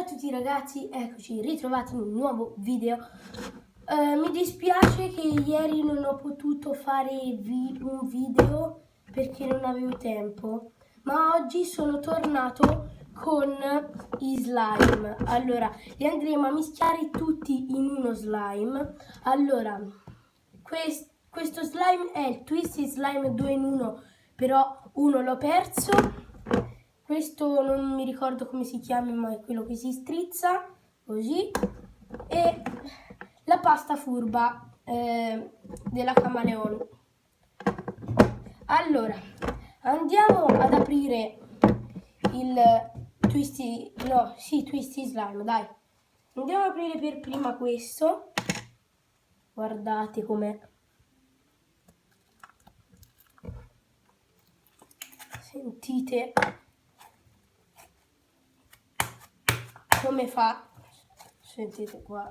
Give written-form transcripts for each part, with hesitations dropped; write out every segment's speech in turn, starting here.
a tutti ragazzi, eccoci ritrovati in un nuovo video. Mi dispiace che ieri non ho potuto fare un video perché non avevo tempo, ma oggi sono tornato con i slime. Allora, li andremo a mischiare tutti in uno slime. Allora, questo slime è il Twisty Slime 2 in 1, però uno l'ho perso. Questo non mi ricordo come si chiama, ma è quello che si strizza, così. E la pasta furba della Camaleon. Allora, andiamo ad aprire il Twisty Slime, dai. Andiamo ad aprire per prima questo. Guardate com'è. Sentite come fa. Sentite qua.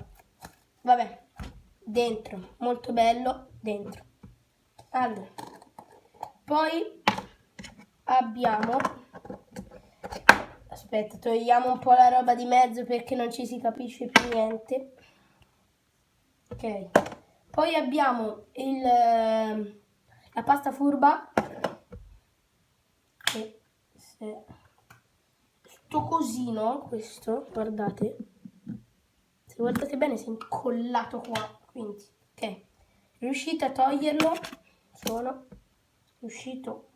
Vabbè, dentro, molto bello, dentro. Allora, poi abbiamo, aspetta, togliamo un po' la roba di mezzo perché non ci si capisce più niente. Ok, poi abbiamo la pasta furba, che sto cosino, questo, guardate. Se guardate bene si è incollato qua, quindi ok, riuscite a toglierlo, sono riuscito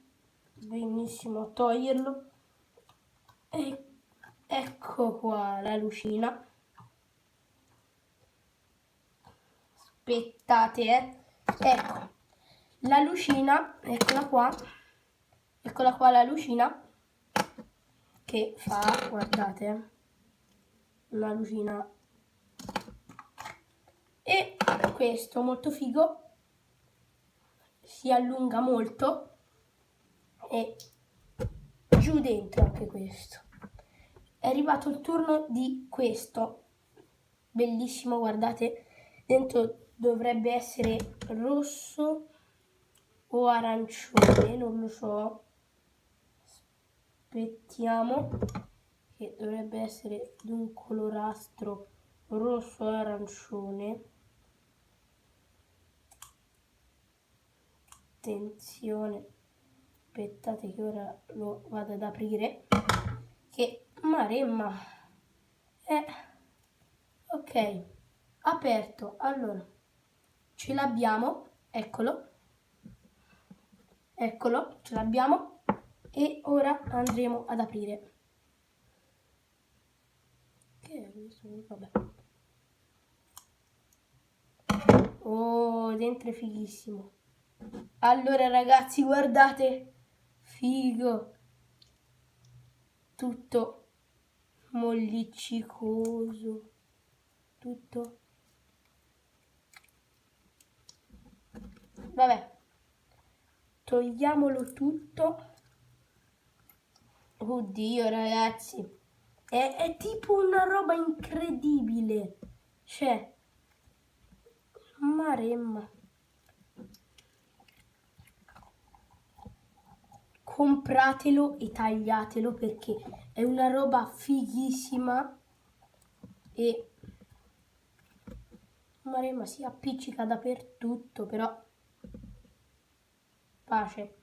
benissimo a toglierlo e ecco qua la lucina. Aspettate, ecco la lucina, eccola qua la lucina che fa, guardate, una lucina. E questo molto figo, si allunga molto e giù dentro anche questo. È arrivato il turno di questo, bellissimo, guardate, dentro dovrebbe essere rosso o arancione, non lo so, aspettiamo, che dovrebbe essere di un colorastro rosso o arancione. Attenzione, aspettate che ora lo vado ad aprire, che maremma, ok, aperto. Allora, ce l'abbiamo, eccolo, ce l'abbiamo e ora andremo ad aprire. Che è questo? Vabbè. Oh, dentro è fighissimo. Allora ragazzi, guardate, figo, tutto molliccicoso, tutto. Vabbè, togliamolo tutto. Oddio ragazzi, è tipo una roba incredibile, cioè, maremma. Compratelo e tagliatelo perché è una roba fighissima e maremma si appiccica dappertutto, però pace.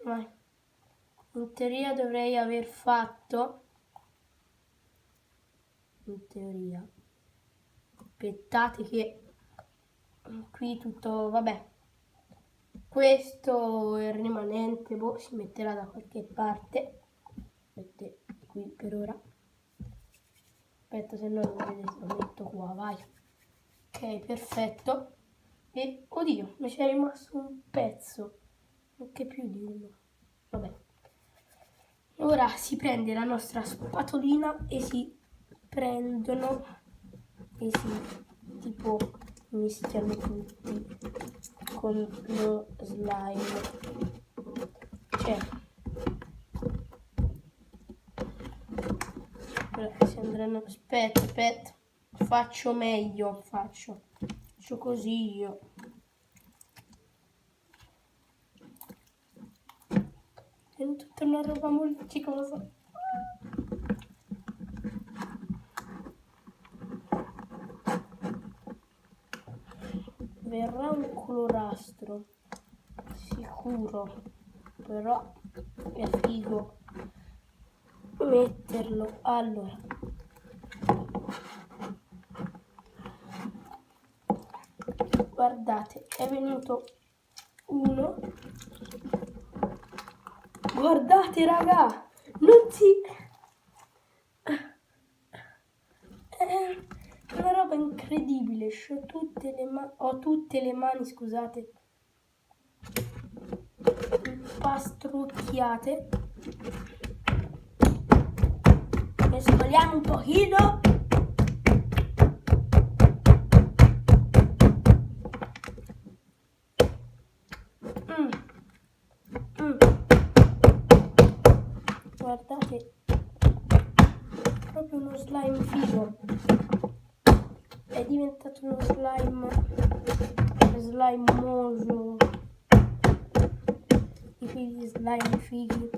Vai. In teoria dovrei aver fatto, in teoria, aspettate che qui tutto, vabbè, questo è il rimanente, boh, si metterà da qualche parte, mette qui per ora, aspetta se no non vedete, lo metto qua, vai, ok, perfetto, e oddio, mi c'è rimasto un pezzo, anche più di uno, vabbè. Ora si prende la nostra spatolina e si prendono e si tipo mischiano tutti con lo slime. Cioè, si andranno. Aspetta, faccio meglio, faccio così io. È tutta una roba molliccicosa. verrà un colorastro sicuro, però è figo metterlo. Allora, guardate, è venuto uno. Guardate raga, non si... È una roba incredibile. Ho tutte le mani, scusate, pastrucchiate. Mescoliamo un pochino. Guardate, proprio uno slime figo. È diventato uno slimoso, di quegli slime fighi.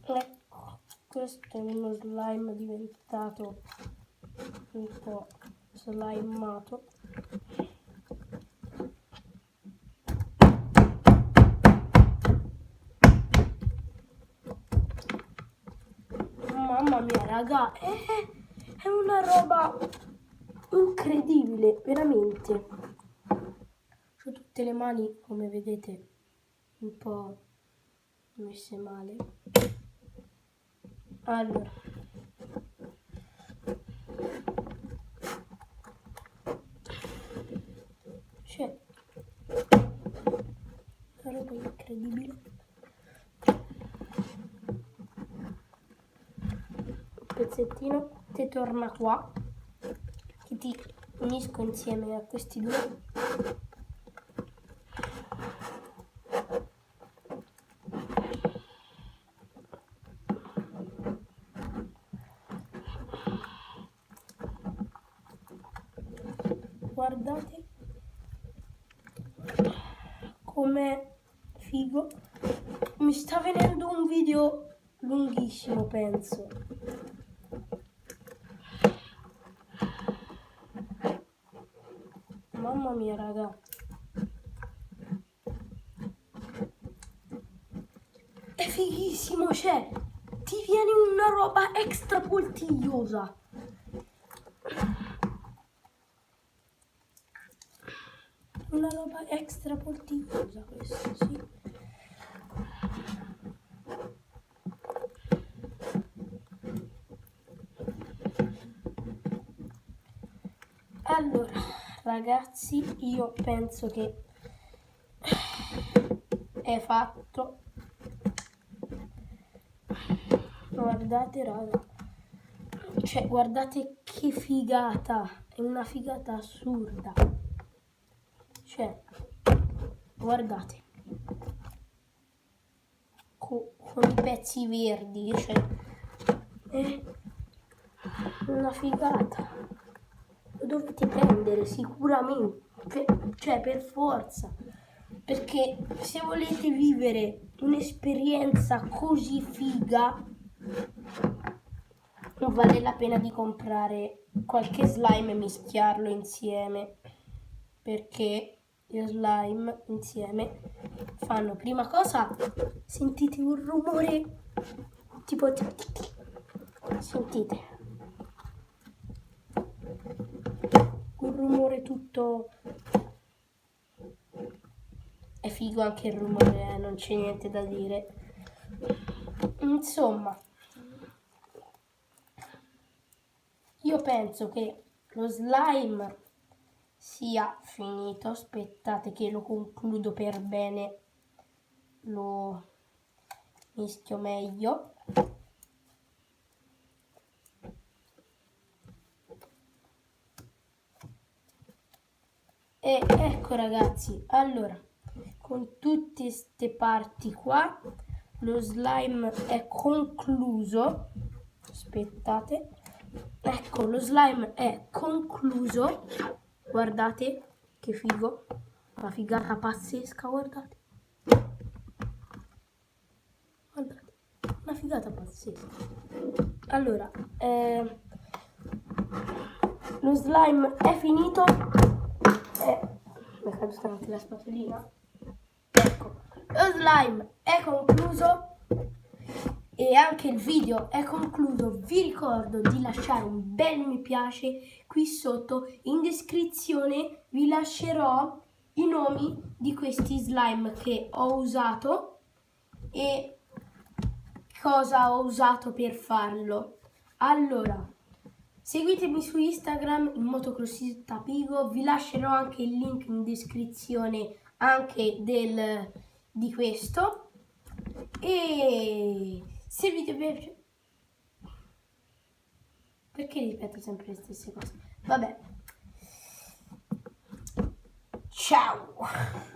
Ecco, questo è uno slime diventato un po' slimato. Mamma mia raga, è una roba incredibile, veramente. Ho tutte le mani, come vedete, un po' messe male. Allora, c'è una roba incredibile. Pezzettino, te torna qua, che ti unisco insieme a questi due. Guardate com'è figo. Mi sta venendo un video lunghissimo, penso. Mamma mia raga, è fighissimo, cioè ti viene una roba extra poltigliosa. Una roba extra poltigliosa questa, sì. Allora, ragazzi, io penso che è fatto. Guardate, raga. Cioè, guardate che figata. È una figata assurda. Cioè, guardate. Con i pezzi verdi, cioè, è una figata. Lo dovete prendere sicuramente, cioè per forza, perché se volete vivere un'esperienza così figa vale la pena di comprare qualche slime e mischiarlo insieme, perché gli slime insieme fanno, prima cosa, sentite un rumore tipo, sentite un rumore tutto, è figo anche il rumore, non c'è niente da dire. Insomma, io penso che lo slime sia finito. Aspettate che lo concludo per bene, lo mischio meglio. E ecco ragazzi, allora, con tutte queste parti qua lo slime è concluso. Aspettate, ecco, lo slime è concluso. Guardate che figo, una figata pazzesca, guardate. figata pazzesca. Allora, lo slime è finito. Mi è caduta anche la spatolina. Ecco, lo slime è concluso e anche il video è concluso. Vi ricordo di lasciare un bel mi piace qui sotto. In descrizione vi lascerò i nomi di questi slime che ho usato e cosa ho usato per farlo. Allora, seguitemi su Instagram, il motocrossista Pigo, vi lascerò anche il link in descrizione anche di questo. E se il video vi piace, perché ripeto sempre le stesse cose? Vabbè, ciao!